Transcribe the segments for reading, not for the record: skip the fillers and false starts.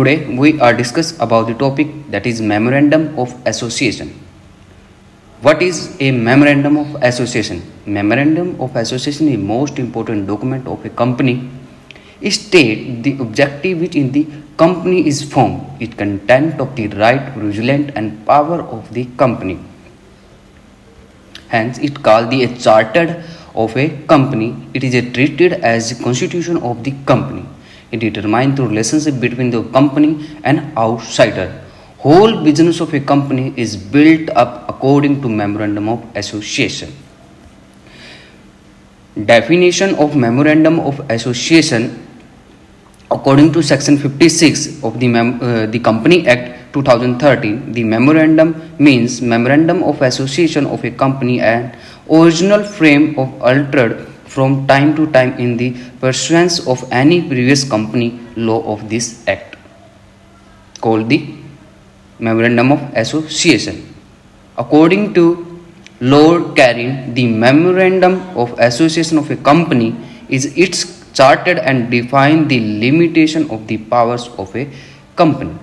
Today we are discuss about the topic that is Memorandum of Association. What is a Memorandum of Association? Memorandum of Association is the most important document of a company. It states the objective which in the company is formed, its content of the right, resilience and power of the company. Hence, it called the a chartered of a company. It is treated as the constitution of the company. It determines the relationship between the company and outsider. Whole business of a company is built up according to Memorandum of Association. Definition of Memorandum of Association. According to Section 56 of the Company Act 2013, the memorandum means memorandum of association of a company and original frame of altered from time to time in the pursuance of any previous company law of this act, called the Memorandum of Association. According to Lord Carrin, the Memorandum of Association of a company is its chartered and define the limitation of the powers of a company.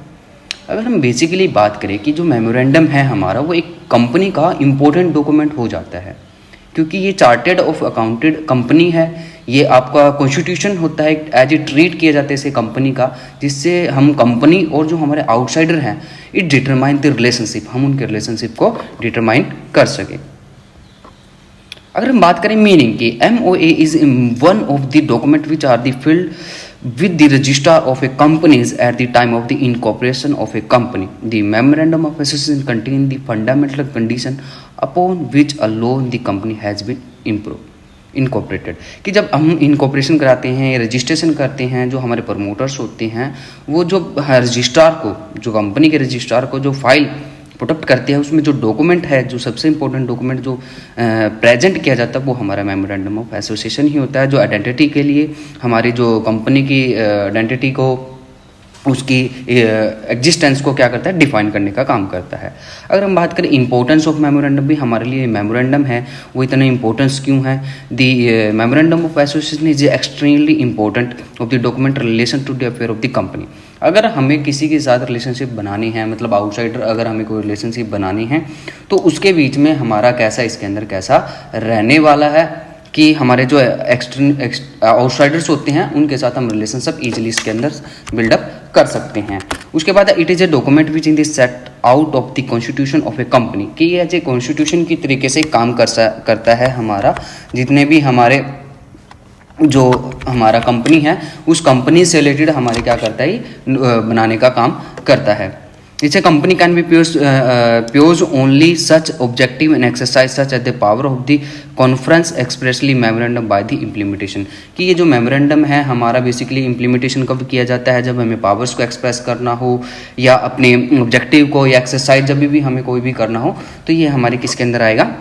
अगर हम basically बात करें कि जो memorandum है हमारा वो एक कंपनी का इम्पोर्टेंट डॉक्यूमेंट हो जाता है, क्योंकि ये चार्टेड ऑफ अकाउंटेड कंपनी है, ये आपका कॉन्स्टिट्यूशन होता है, एज ए ट्रीट किया जाता है इसे कंपनी का, जिससे हम कंपनी और जो हमारे आउटसाइडर हैं इट डिटरमाइन द रिलेशनशिप, हम उनके रिलेशनशिप को डिटरमाइन कर सकें. अगर हम बात करें मीनिंग की, MOA is one of the document which are the filed with the registrar of a companies at the time of the incorporation of a company. The memorandum of association contains the fundamental condition upon which alone the company has been incorporated. कि जब हम incorporation कराते हैं, registration करते हैं, जो हमारे promoters होते हैं वो जो रजिस्ट्रार को, जो कंपनी के रजिस्ट्रार को जो फाइल प्रोटेक्ट करते हैं, उसमें जो डॉक्यूमेंट है, जो सबसे इंपॉर्टेंट डॉक्यूमेंट जो प्रेजेंट किया जाता है वो हमारा मेमोरेंडम ऑफ एसोसिएशन ही होता है, जो आइडेंटिटी के लिए हमारी जो कंपनी की आइडेंटिटी को, उसकी एग्जिस्टेंस को क्या करता है, डिफाइन करने का काम करता है. अगर हम बात करें इंपॉर्टेंस ऑफ मेमोरेंडम, भी हमारे लिए मेमोरेंडम है वो इतना इंपॉर्टेंस क्यों है. The memorandum of association is extremely important of the document relation to the affair of the company. अगर हमें किसी के साथ रिलेशनशिप बनानी है, मतलब आउटसाइडर अगर हमें कोई रिलेशनशिप बनानी है तो उसके बीच में हमारा कैसा, इसके अंदर कैसा रहने वाला है, कि हमारे जो आउटसाइडर्स होते हैं उनके साथ हम रिलेशनशिप इजीली इसके अंदर बिल्डअप कर सकते हैं. उसके बाद it is a document which in this set out of the constitution of a company, कि ये एज ए कॉन्स्टिट्यूशन की तरीके से काम करता है. हमारा जितने भी हमारे जो हमारा कंपनी है उस कंपनी से रिलेटेड हमारे क्या करता है, बनाने का काम करता है. इसे company can be pursue only such objective and exercise such at the power of the conference expressly memorandum by the implementation. कि ये जो मेमोरेंडम है हमारा बेसिकली इम्प्लीमेंटेशन कब किया जाता है, जब हमें पावर्स को एक्सप्रेस करना हो या अपने ऑब्जेक्टिव को या एक्सरसाइज जब भी हमें कोई भी करना हो तो ये हमारे किसके अंदर आएगा,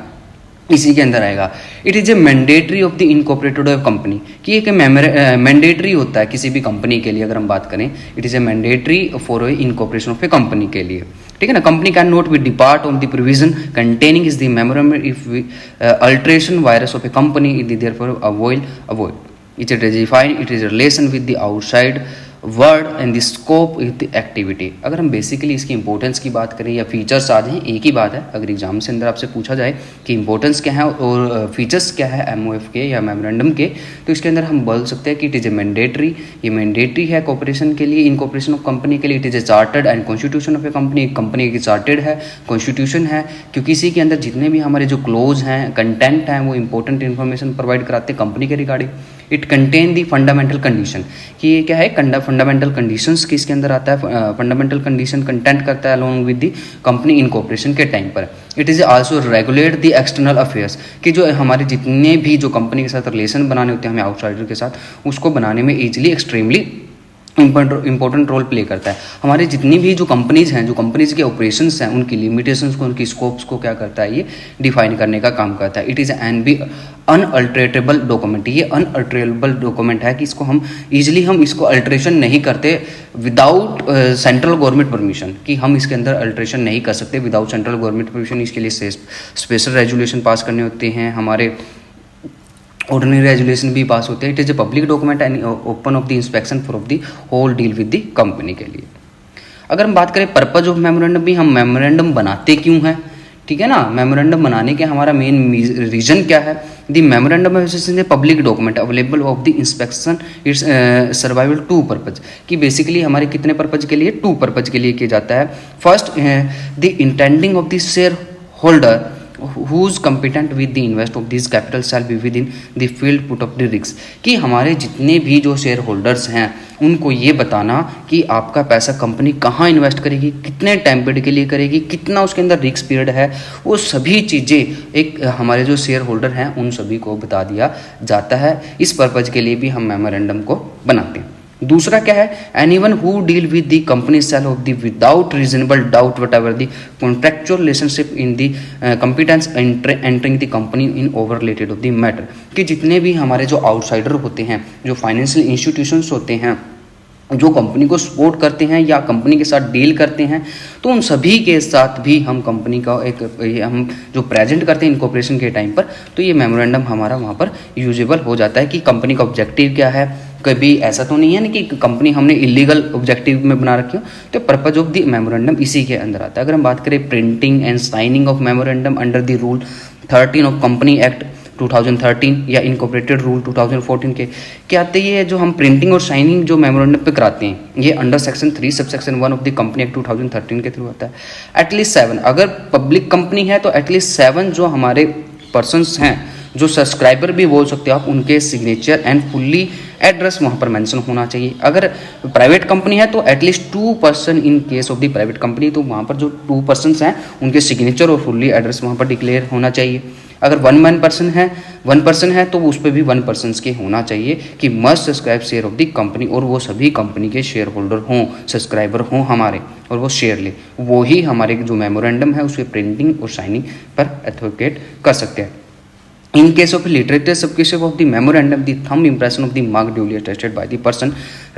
इसी के अंदर आएगा. It is A mandatory of the incorporated company, कि एक मैंडेटरी होता है किसी भी कंपनी के लिए. अगर हम बात करें it is A mandatory for incorporation of a company के लिए, ठीक है ना. Company can not be depart on the provision containing is the memorandum if alteration virus of a company is therefore avoid. It is define, it is relation with the outside word and the scope with the activity. अगर हम basically इसकी importance की बात करें या features आ जाएं, एक ही बात है. अगर एग्जाम से अंदर आपसे पूछा जाए कि इंपॉर्टेंस क्या है और फीचर्स क्या है MOF के या मेमोरेंडम के, तो इसके अंदर हम बोल सकते हैं कि इट इज़ ए मैंडेटरी, ये मैंडेटरी है कॉर्पोरेशन के लिए, इनकॉर्पोरेशन ऑफ कंपनी के लिए. It is A chartered and constitution of a company, company की चार्टेड है, कॉन्स्टिट्यूशन है, क्योंकि इसी के अंदर जितने भी हमारे जो क्लोज हैं, कंटेंट हैं, वो इंपॉर्टेंट इन्फॉर्मेशन प्रोवाइड कराते हैं कंपनी के regarding. It contain the fundamental condition, कि ये क्या है, फंडामेंटल कंडीशंस किसके अंदर आता है, फंडामेंटल कंडीशन कंटेंट करता है along with the company incorporation के टाइम पर. It is also regulate the external affairs, कि जो हमारे जितने भी जो कंपनी के साथ रिलेशन बनाने होते हैं हमें आउटसाइडर के साथ, उसको बनाने में easily extremely important role play करता है. हमारी जितनी भी जो कंपनीज हैं, जो कंपनीज के ऑपरेशंस हैं, उनकी लिमिटेशंस को, उनकी स्कोप्स को क्या करता है, ये डिफाइन करने का काम करता है. It is an be unalterable document, ये अनअल्टरेबल डॉक्यूमेंट है कि इसको हम इजीली हम इसको अल्ट्रेशन नहीं करते विदाउट सेंट्रल गवर्नमेंट परमिशन, कि हम इसके अंदर अल्ट्रेशन नहीं कर सकते विदाउट सेंट्रल गवर्नमेंट परमिशन. इसके लिए स्पेशल रेजुलेशन पास करने होते हैं, हमारे ऑर्डिनरी रेजुलेशन भी पास होते हैं. It is a public document and open of the inspection for of the whole deal with the company के लिए. अगर हम बात करें पर्पज ऑफ मेमोरेंडम भी, हम मेमोरेंडम बनाते क्यों हैं, ठीक है ना, मेमोरेंडम बनाने के हमारा मेन रीजन क्या है। The memorandum of association public document available of the inspection its survival to purpose, कि बेसिकली हमारे कितने पर्पज के लिए, टू पर्पज के लिए किया जाता है। First, the intending of the share holder whose competent with the invest of this capital shall be within the field put of the risk, कि हमारे जितने भी जो शेयर होल्डर्स हैं उनको ये बताना कि आपका पैसा कंपनी कहाँ इन्वेस्ट करेगी, कितने टाइम पीरियड के लिए करेगी, कितना उसके अंदर रिस्क पीरियड है, वो सभी चीज़ें एक हमारे जो शेयर होल्डर हैं उन सभी को बता दिया जाता है। इस पर्पज़ के लिए भी हम मेमोरेंडम को बनाते हैं। दूसरा क्या है, anyone who deal with the company sale of the without reasonable doubt whatever the contractual relationship in the competence entering the company in over related of the matter, कि जितने भी हमारे जो आउटसाइडर होते हैं, जो फाइनेंशियल इंस्टीट्यूशंस होते हैं, जो कंपनी को सपोर्ट करते हैं या कंपनी के साथ डील करते हैं, तो उन सभी के साथ भी हम कंपनी का एक हम जो प्रेजेंट करते हैं इनकॉर्पोरेशन के टाइम पर, तो ये मेमोरेंडम हमारा वहाँ पर यूजेबल हो जाता है कि कंपनी का ऑब्जेक्टिव क्या है। कभी ऐसा तो नहीं है ना कि कंपनी हमने इलीगल ऑब्जेक्टिव में बना रखी हो, तो पर्पज ऑफ द मेमोरेंडम इसी के अंदर आता है। अगर हम बात करें printing and signing off memorandum under the rule 13 of company act 2013 या इनकॉर्पोरेटेड रूल 2014 के क्या आते हैं, ये जो हम प्रिंटिंग और साइनिंग जो मेमोरेंडम पे कराते हैं, ये अंडर सेक्शन 3 सब section 1 of the company act 2013 के थ्रू आता है। एटलीस्ट 7, अगर पब्लिक कंपनी है तो एटलीस्ट 7 जो हमारे पर्सनस हैं, जो सब्सक्राइबर भी बोल सकते हो आप, उनके सिग्नेचर एंड फुल्ली एड्रेस वहाँ पर मेंशन होना चाहिए। अगर प्राइवेट कंपनी है तो at least 2 person, in case of the private company तो वहाँ पर जो 2 पर्सनस हैं उनके सिग्नेचर और फुल्ली एड्रेस वहाँ पर डिक्लेयर होना चाहिए। अगर 1 पर्सन है तो उस पर भी 1 पर्सन के होना चाहिए कि must subscribe share of the company, और वो सभी कंपनी के शेयर होल्डर हों, सब्सक्राइबर हों हमारे, और वो शेयर ले, वो ही हमारे जो मेमोरेंडम है उसके प्रिंटिंग और साइनिंग पर एथोकेट कर सकते हैं। In case of literature subscription of the memorandum, the thumb impression of the mark duly attested by the person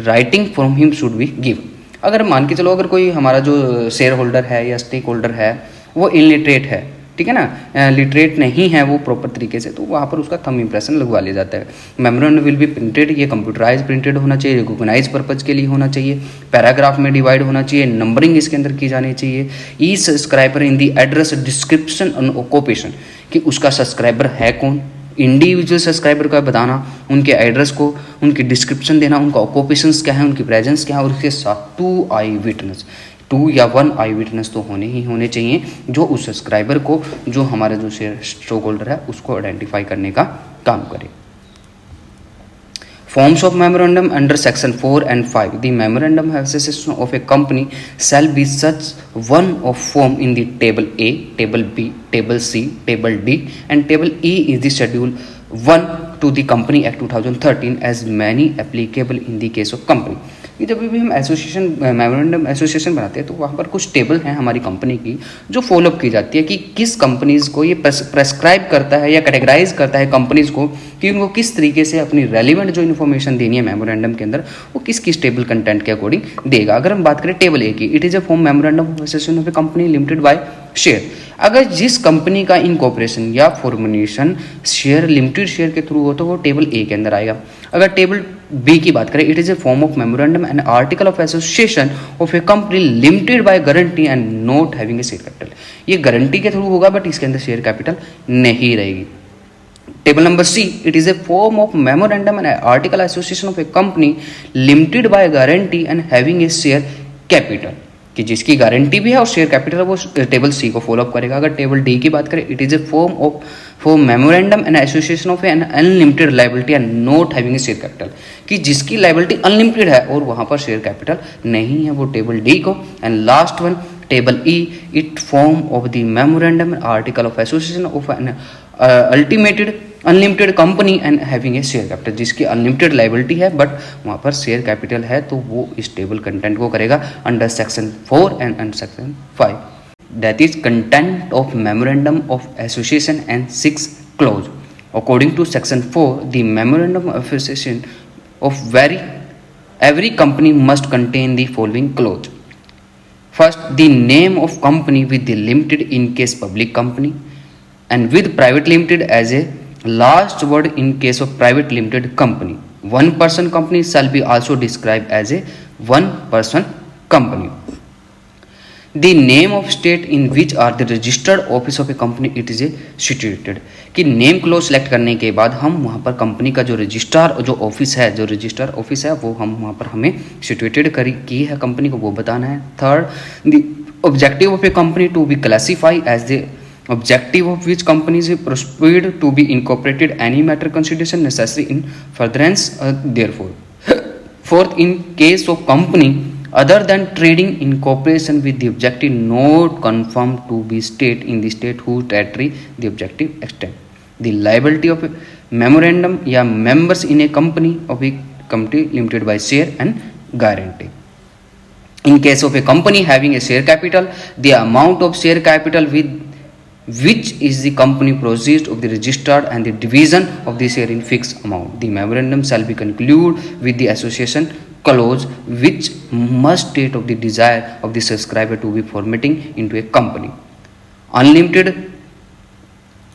writing from him should be given. अगर मान के चलो, अगर कोई हमारा जो शेयर होल्डर है या स्टेक होल्डर है वो इलिटरेट है, ठीक है ना, लिटरेट नहीं है वो प्रॉपर तरीके से, तो वहाँ पर उसका थंब इंप्रेशन लगवा लिया जाता है। मेमोरेंडम विल बी प्रिंटेड, ये कंप्यूटराइज प्रिंटेड होना चाहिए, रिकॉग्नाइज पर्पज के लिए होना चाहिए, पैराग्राफ में डिवाइड होना चाहिए, नंबरिंग इसके अंदर की जानी चाहिए। Each subscriber in the address description and occupation, कि उसका सब्सक्राइबर है कौन, इंडिविजुअल सब्सक्राइबर का बताना, उनके एड्रेस को, उनकी डिस्क्रिप्शन देना, उनका ऑक्यूपेशंस क्या है, उनकी प्रेजेंस क्या है, और उसके साथ 2 आई विटनेस, 2 या 1 आई विटनेस तो होने ही होने चाहिए, जो उस सब्सक्राइबर को, जो हमारे जो शेयर स्टॉक होल्डर है उसको आइडेंटिफाई करने का काम करे। Forms of memorandum under section 4 and 5. The memorandum of association of a company shall be such one of form in the table A, table B, table C, table D and table E is the schedule 1 to the Company Act 2013 as many applicable in the case of company. कि जब भी हम association memorandum association बनाते हैं तो वहाँ पर कुछ टेबल हैं हमारी कंपनी की जो फॉलोअप की जाती है कि किस कंपनीज़ को ये प्रेस्क्राइब करता है या कैटेगराइज करता है कंपनीज़ को कि उनको किस तरीके से अपनी रेलिवेंट जो इन्फॉर्मेशन देनी है मेमोरेंडम के अंदर वो किस किस टेबल कंटेंट के अकॉर्डिंग देगा। अगर हम बात करें टेबल ए की, it is a form memorandum of association of a company limited bye share. अगर जिस कंपनी का इनकॉर्पोरेशन या फॉर्मेशन शेयर लिमिटेड शेयर के थ्रू हो तो वो टेबल ए के अंदर आएगा। अगर टेबल बी की बात करें, it is a form of memorandum and article of association of a company limited by guarantee and not having a share capital. ये गारंटी के थ्रू होगा बट इसके अंदर शेयर कैपिटल नहीं रहेगी। Table number C, it is a form of memorandum and article association of a company limited by guarantee and having a share capital, कि जिसकी guarantee भी है और शेयर कैपिटल वो टेबल सी को फॉलोअप करेगा। अगर टेबल डी की बात करें, it is a form memorandum and association of an unlimited liability and not having a share capital, कि जिसकी लायबिलिटी अनलिमिटेड है और वहां पर शेयर कैपिटल नहीं है, वो टेबल डी को। And last one table E, it form of the memorandum article of association of an ultimated unlimited company and having a share capital, जिसकी अनलिमिटेड लायबिलिटी है बट वहाँ पर शेयर कैपिटल है, तो वो इस टेबल कंटेंट को करेगा under section 4 and under section 5। That is content of memorandum of association and 6 clause. According to section 4, the memorandum of association of every company must contain the following clause. First, the name of company with the limited in case public company and with private limited as a last word in case of private limited company. One person company shall be also described as a one person company. The name of state in which are the registered office of a company it is a situated, कि name clause select करने के बाद हम वहाँ पर company का जो registrar जो ऑफिस है, जो रजिस्टर ऑफिस है, वो हम वहाँ पर हमें सिचुएटेड की है कंपनी को, वो बताना है। Third, the objective of a company to be classify as the objective of which companies proceed to be incorporated any matter consideration necessary in furtherance therefore. Fourth, in case of company other than trading in cooperation with the objective not confirmed to be state in the state whose territory the objective extend, the liability of a memorandum या members in a company of a company limited by share and guarantee. In case of a company having a share capital, the amount of share capital with which is the company proceeds of the registered and the division of the share in fixed amount. The memorandum shall be concluded with the association clause which must state of the desire of the subscriber to be formatting into a company. Unlimited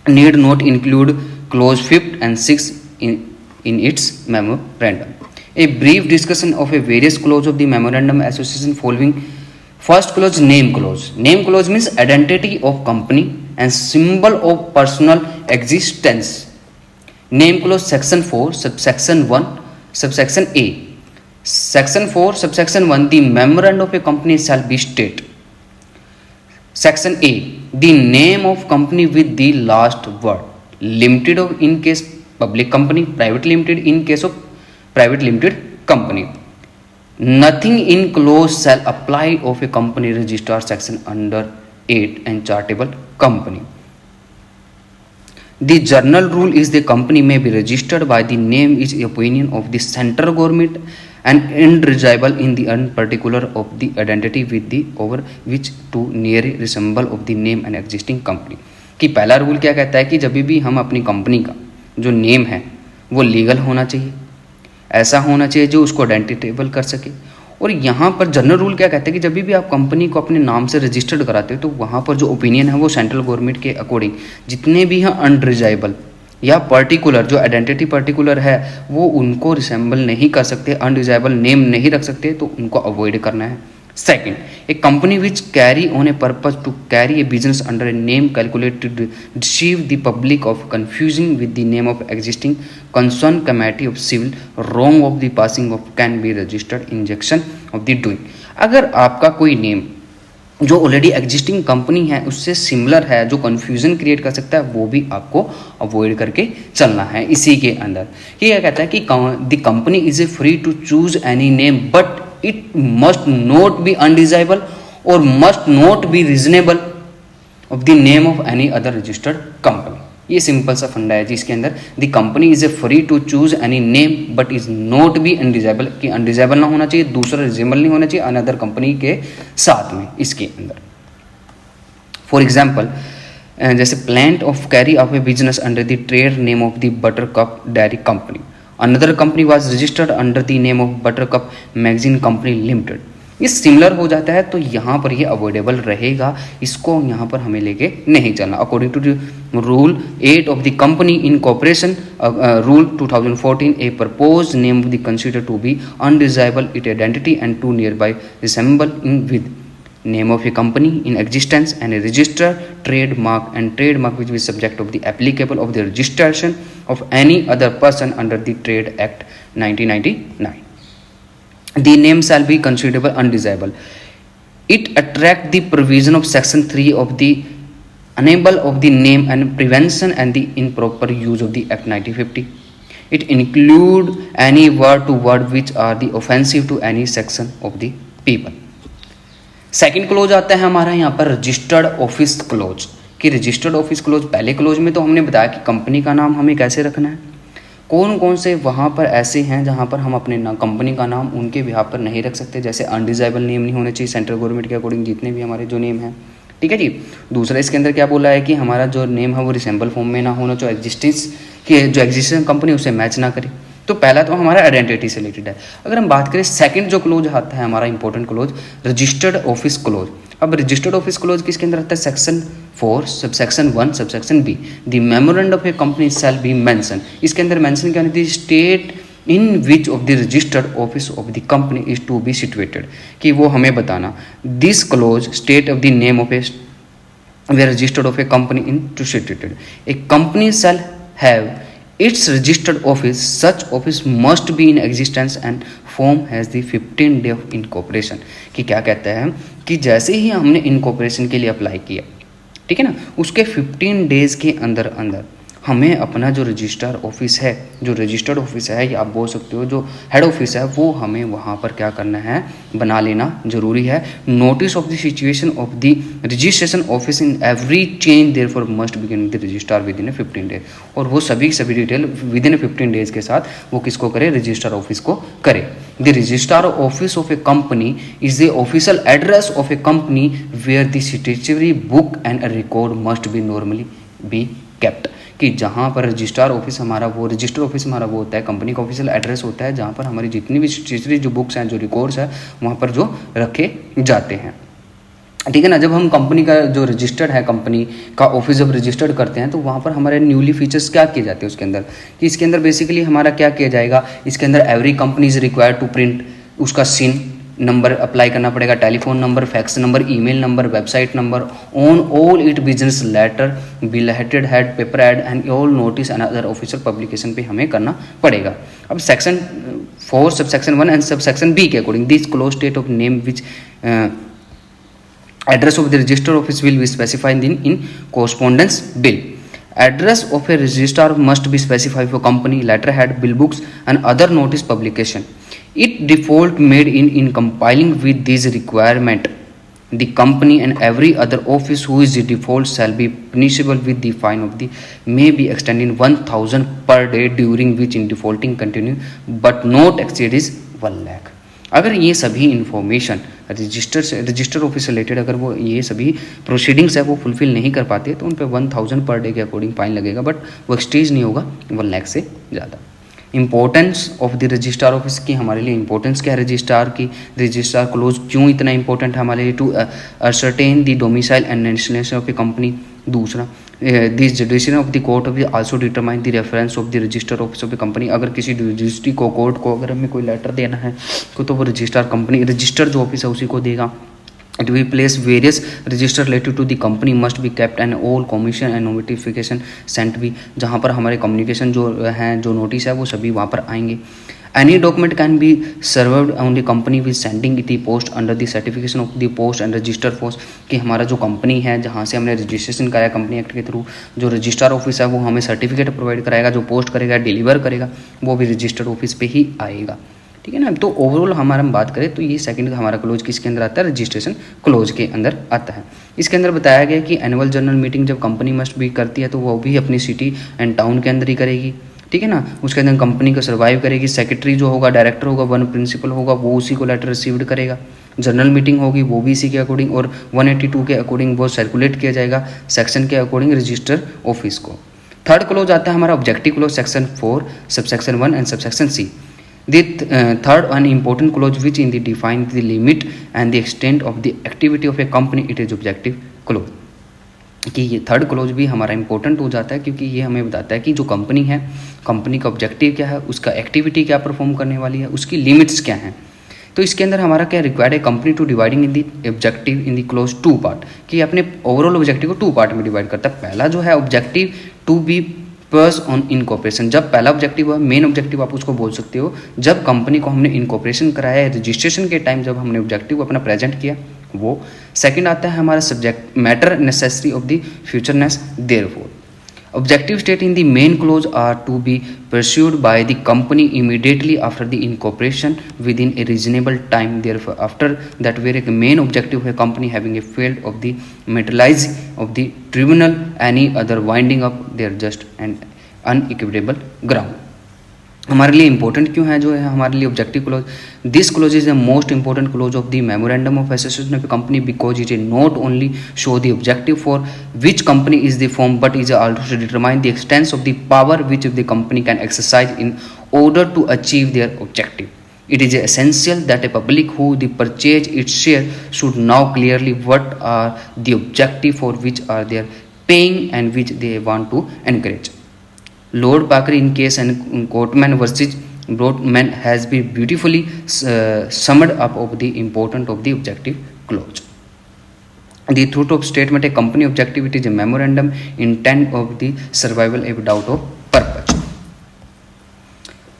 need not include clause 5th and 6th in its memorandum. A brief discussion of a various clause of the memorandum association following. First clause, name clause. Name clause means identity of company and symbol of personal existence. Name clause section 4 subsection 1 subsection A. Section 4 subsection 1, the memorandum of a company shall be state. Section A, the name of company with the last word. Limited of in case public company, private limited in case of private limited company. Nothing in clause shall apply of a company registered section under 8 and charitable company. The general rule is the company may be registered by the name is opinion of the central government and indivisible in the particular of the identity with the over which to nearly resemble of the name and existing company. कि पहला rule क्या कहता है कि जब भी हम अपनी कंपनी का जो नेम है वो लीगल होना चाहिए, ऐसा होना चाहिए जो उसको आइडेंटिटेबल कर सके। और यहाँ पर जनरल रूल क्या कहता है कि जब भी आप कंपनी को अपने नाम से रजिस्टर्ड कराते हो तो वहाँ पर जो ओपिनियन है वो सेंट्रल गवर्नमेंट के अकॉर्डिंग जितने भी हैं अनरिजाइबल या पर्टिकुलर जो आइडेंटिटी पर्टिकुलर है वो उनको रिसेंबल नहीं कर सकते, अनरिजाइबल नेम नहीं रख सकते, तो उनको अवॉइड करना है। Second, a company which carry on a purpose to carry a business under a name calculated to deceive the public of confusing with the name of existing concerned committee of civil wrong of the passing of can be registered injection of the doing. अगर आपका कोई name जो already existing company है उससे similar है, जो confusion create कर सकता है, वो भी आपको अवॉइड करके चलना है इसी के अंदर। ये क्या कहता है कि the company is a free to choose any name but it must not be undesirable or must not be reasonable of the name of any other registered company. ये सिंपल सा फंडा है जिसके अंदर the company is a free to choose any name but is not be undesirable, कि undesirable ना होना चाहिए, दूसरा रिजेबल नहीं होना चाहिए अनदर कंपनी के साथ में इसके अंदर। फॉर एग्जाम्पल जैसे plant of carry off A business under the trade name of the buttercup dairy company, another company was registered under the name of buttercup magazine company limited. ये similar हो जाता है तो यहाँ पर ये अवॉइडेबल रहेगा, इसको यहाँ पर हमें लेके नहीं चलना। According to the rule 8 of the company in corporation rule 2014, a propose name of the consider to be undesirable it identity and to near by resemble in with name of a company in existence and a registered trademark and trademark which is subject of the applicable of the registration of any other person under the Trade Act 1999. The name shall be considerable undesirable. It attract the provision of section 3 of the enable of the name and prevention and the improper use of the Act 1950. It include any word to word which are the offensive to any section of the people. Second close आता है हमारा यहाँ पर registered office close, कि registered office close पहले close में तो हमने बताया कि कंपनी का नाम हमें कैसे रखना है, कौन कौन से वहाँ पर ऐसे हैं जहाँ पर हम अपने कंपनी का नाम उनके बिहाफ पर नहीं रख सकते, जैसे अनडिजाइबल नेम नहीं होने चाहिए सेंट्रल गवर्नमेंट के अकॉर्डिंग जितने भी हमारे जो नेम हैं, ठीक है जी। दूसरा इसके अंदर क्या बोला है कि हमारा जो नेम है वो रिसेंबल फॉर्म में ना होना, जो एग्जिस्टिंग कंपनी उसे मैच ना करे। तो पहला तो हमारा आइडेंटिटी से रिलेटेड है। अगर हम बात करें सेकंड जो क्लोज आता है हमारा important clause registered office clause. अब रजिस्टर्ड ऑफिस क्लोज किसके अंदर आता है, section 4 subsection 1 subsection B, the memorandum of a company shall be mention. इसके अंदर मेंशन क्या होती है, state in which of the registered office of the company is to be situated, कि वो हमें बताना। This clause state of the name of a were registered of a company in to situated. A company shall have its registered office. Such office must be in existence and form has the 15 day of incorporation. कि क्या कहता है कि जैसे ही हमने incorporation के लिए apply किया, ठीक है ना, उसके 15 डेज के अंदर अंदर हमें अपना जो रजिस्टर ऑफिस है, जो रजिस्टर्ड ऑफिस है, या आप बोल सकते हो जो हेड ऑफिस है, वो हमें वहाँ पर क्या करना है, बना लेना जरूरी है। Notice of the situation of the registration office in every change their for must begin the register with in 15 days, और वो सभी डिटेल विद इन 15 डेज के साथ वो किसको करे, रजिस्टर ऑफिस को करे। The register office of a company is the official address of a company where the statutory book and record must be normally be kept, कि जहाँ पर रजिस्टर ऑफिस हमारा, वो रजिस्टर ऑफिस हमारा वो होता है, कंपनी का ऑफिशियल एड्रेस होता है, जहाँ पर हमारी जितनी भी स्टेशनरी जो बुक्स हैं, जो रिकॉर्ड्स हैं, वहाँ पर जो रखे जाते हैं, ठीक है ना। जब हम कंपनी का जो रजिस्टर्ड है, कंपनी का ऑफिस जब रजिस्टर्ड करते हैं, तो वहाँ पर हमारे न्यूली फीचर्स क्या किए जाते हैं उसके अंदर, कि इसके अंदर बेसिकली हमारा क्या किया जाएगा, इसके अंदर every company is required to print उसका सिन नंबर अप्लाई करना पड़ेगा, telephone number, fax number, email number, website number on all it business letter, bill headed head, paper ad and all notice and other official publication पे हमें करना पड़ेगा। अब section 4 sub section 1 and sub section B के according this clause state of name which address of the register office will be specified in correspondence bill. Address of a registrar must be specified for company letterhead, bill books and other notice publication. It default made in compiling with these requirement, the company and every other office who is the default shall be punishable with the fine of the may be extended 1000 per day during which in defaulting continue but not exceed is 1 lakh. अगर ये सभी information register office से related अगर वो ये सभी proceedings है वो फुलफिल नहीं कर पाते, तो उन पर 1000 पर डे के अकॉर्डिंग फाइन लगेगा, बट वो एक्सटेज नहीं होगा 1 लाख से ज़्यादा। Importance of the registrar office की हमारे लिए इंपॉर्टेंस क्या है, रजिस्ट्रार की, रजिस्ट्रार क्लोज क्यों इतना इंपॉर्टेंट है हमारे लिए, to ascertain the domicile and nationality of a company. दूसरा, this decision of the court of the also determine the reference of the register office of a company. अगर किसी registry को court को अगर हमें कोई लेटर देना है तो वो रजिस्ट्रार कंपनी रजिस्टर जो ऑफिस है उसी को देगा। It will place various register related to the company must be kept and all commission and notification sent भी, जहाँ पर हमारे कम्युनिकेशन जो हैं, जो नोटिस है वो सभी वहाँ पर आएंगे। Any document can be served on the company with sending the post under the certification of the post and register force, कि हमारा जो कंपनी है जहाँ से हमने रजिस्ट्रेशन कराया कंपनी एक्ट के थ्रू, जो रजिस्टर ऑफिस है वो हमें सर्टिफिकेट प्रोवाइड कराएगा, जो पोस्ट करेगा डिलीवर करेगा वो भी रजिस्टर्ड ऑफिस पे ही आएगा, ठीक है ना। तो ओवरऑल हमारा हम बात करें तो ये सेकंड हमारा क्लोज किसके अंदर आता है, रजिस्ट्रेशन क्लोज के अंदर आता है। इसके अंदर बताया गया कि एनुअल जनरल मीटिंग जब कंपनी मस्ट भी करती है तो वो भी अपनी सिटी एंड टाउन के अंदर ही करेगी, ठीक है ना। उसके अंदर कंपनी को सर्वाइव करेगी, सेक्रेटरी जो होगा, डायरेक्टर होगा, वन प्रिंसिपल होगा, वो उसी को लेटर रिसीव्ड करेगा। जनरल मीटिंग होगी वो भी इसी के अकॉर्डिंग, और 182 के अकॉर्डिंग वो सर्कुलेट किया जाएगा सेक्शन के अकॉर्डिंग रजिस्टर ऑफिस को। थर्ड क्लोज आता है हमारा objective clause, section 4 sub section 1 and sub section C. The third and important clause which in the define the limit and the extent of the activity of a company, it is objective clause, कि ये third close भी हमारा important हो जाता है क्योंकि ये हमें बताता है कि जो कंपनी है, कंपनी का ऑब्जेक्टिव क्या है, उसका एक्टिविटी क्या परफॉर्म करने वाली है, उसकी लिमिट्स क्या हैं। तो इसके अंदर हमारा क्या रिक्वायर्ड है, company to dividing in the objective in the clause 2 part, कि अपने ओवरऑल ऑब्जेक्टिव को 2 पार्ट में डिवाइड करता है। पहला जो है objective to be pursue on incorporation, जब पहला ऑब्जेक्टिव है, मेन ऑब्जेक्टिव आप उसको बोल सकते हो, जब कंपनी को हमने इनकॉर्पोरेशन कराया है, रजिस्ट्रेशन के टाइम जब हमने ऑब्जेक्टिव अपना प्रेजेंट किया वो। सेकंड आता है हमारा subject matter necessary of the futureness therefore. Objective state in the main clause are to be pursued by the company immediately after the incorporation within a reasonable time. Therefore, after that, where a main objective of a company having a failed of the materializing of the tribunal any other winding up their just and unequivocal ground. हमारे लिए important क्यों है जो है हमारे लिए objective clause, this clause is the most important clause of the memorandum of association of company because it not only show the objective for which company is the form but is also determine the extents of the power which the company can exercise in order to achieve their objective. It is essential that a public who the purchase its share should know clearly what are the objective for which are they paying and which they want to encourage. Lord Parker in case and Courtman versus Broadman has been beautifully summed up of the importance of the objective clause. The truth of statement, a company objective, it is a memorandum intent of the survival without of purpose.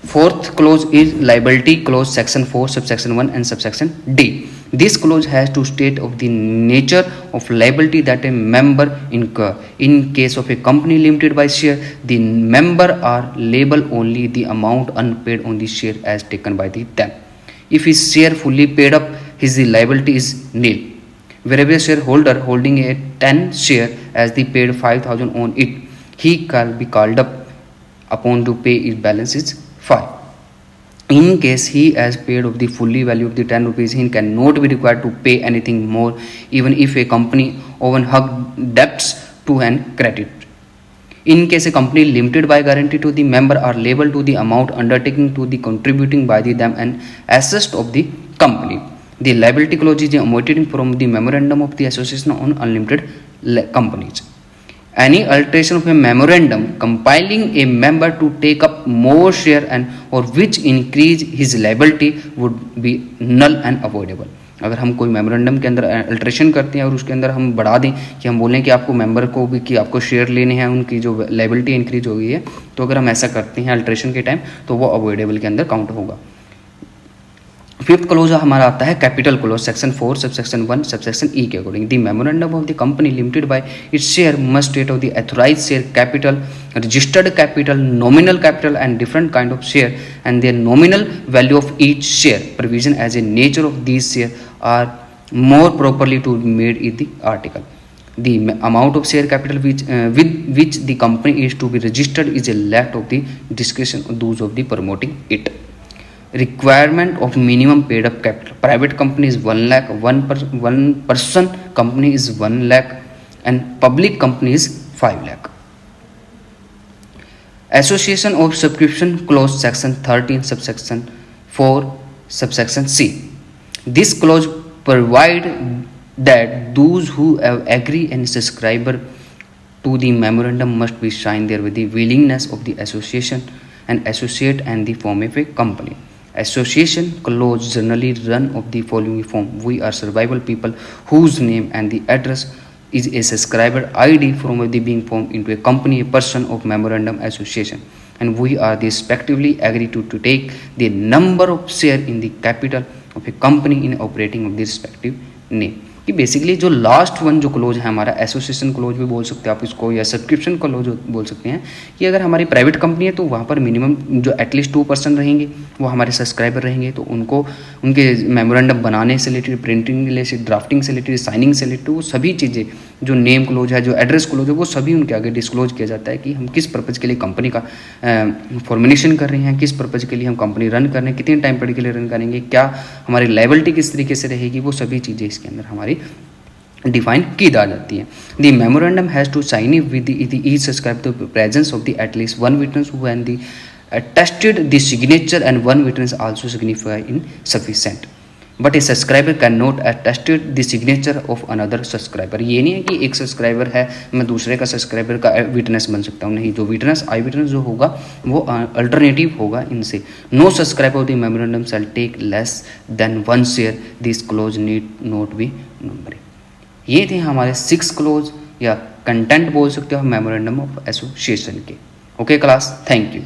Fourth clause is liability clause, section 4, subsection 1 and subsection D. This clause has to state of the nature of liability that a member incur. In case of a company limited by share, the member are liable only the amount unpaid on the share as taken by them. If his share fully paid up, his liability is nil. Wherever a shareholder holding a 10 share as the paid 5,000 on it, he can be called up upon to pay its balance is 5. In case he has paid of the fully value of the 10 rupees, he cannot be required to pay anything more, even if a company often hug debts to an credit. In case a company limited by guarantee to the member are liable to the amount undertaking to the contributing by the them and assessed of the company. The liability clause is omitted from the memorandum of the association on unlimited companies. Any alteration of a memorandum compelling a member to take up more share and or which increase his liability would be null and avoidable. अगर हम कोई memorandum के अंदर alteration करते हैं और उसके अंदर हम बढ़ा दें कि हम बोलें कि आपको मेंबर को भी कि आपको शेयर लेने हैं, उनकी जो लाइबिलिटी इंक्रीज हो गई है, तो अगर हम ऐसा करते हैं अल्ट्रेशन के टाइम तो वो अवॉइडेबल के अंदर काउंट होगा. फिफ्थ क्लोज हमारा आता है capital clause, section 4 subsection 1 subsection E के according. The memorandum of the company limited by its share must state of the authorised share capital, registered capital, nominal capital and different kind of share and their nominal value of each share provision as a nature of these share are more properly to be made in the article. The amount of share capital with which the company is to be registered is a left of the discretion of those of the promoting it. Requirement of minimum paid up capital. Private company is 1 lakh, one person company is 1 lakh and public company is 5 lakh. Association of subscription clause, section 13 subsection 4 subsection C. This clause provide that those who have agree and subscriber to the memorandum must be signed there with the willingness of the association and associate and the form of a company. Association clause generally run of the following form. We are survival people whose name and the address is a subscriber ID from the being formed into a company, a person of memorandum association, and we are the respectively agree to take the number of share in the capital of a company in operating of the respective name. कि basically जो last one जो close है हमारा, association close भी बोल सकते हैं आप इसको, या सब्सक्रिप्शन क्लोज बोल सकते हैं, कि अगर हमारी प्राइवेट कंपनी है तो वहाँ पर मिनिमम जो एटलीस्ट 2% रहेंगे वो हमारे सब्सक्राइबर रहेंगे, तो उनको उनके मेमोरेंडम बनाने से रिलेटेड, प्रिंटिंग से, ड्राफ्टिंग से रिलेटेड, साइनिंग से रिलेटेड, वो सभी चीज़ें जो नेम क्लोज है, जो एड्रेस क्लोज है, वो सभी उनके आगे डिस्क्लोज किया जाता है कि हम किस पर्पज़ के लिए कंपनी का फॉर्मेशन कर रहे हैं, किस पर्पज़ के लिए हम कंपनी रन कर रहे हैं, कितने टाइम पीरियड के लिए रन करेंगे, क्या हमारी लायबिलिटी किस तरीके से रहेगी, वो सभी चीज़ें इसके अंदर हमारी डिफाइन की जा जाती है. The memorandum has to sign with each subscribe the presence of the at least one witness who and the attested the signature and one witness also signify insufficient. But a subscriber can not attested the signature of another subscriber. ये नहीं है कि एक subscriber है मैं दूसरे का subscriber का विटनेस बन सकता हूँ, नहीं. जो विटनेस आई विटनेस जो होगा वो अल्टरनेटिव होगा इनसे. No subscriber of the memorandum shall take less than 1 share. This clause need not be numbering. ये थे हमारे 6 क्लोज या कंटेंट बोल सकते हो मेमोरेंडम ऑफ एसोसिएशन के. Okay class, thank you.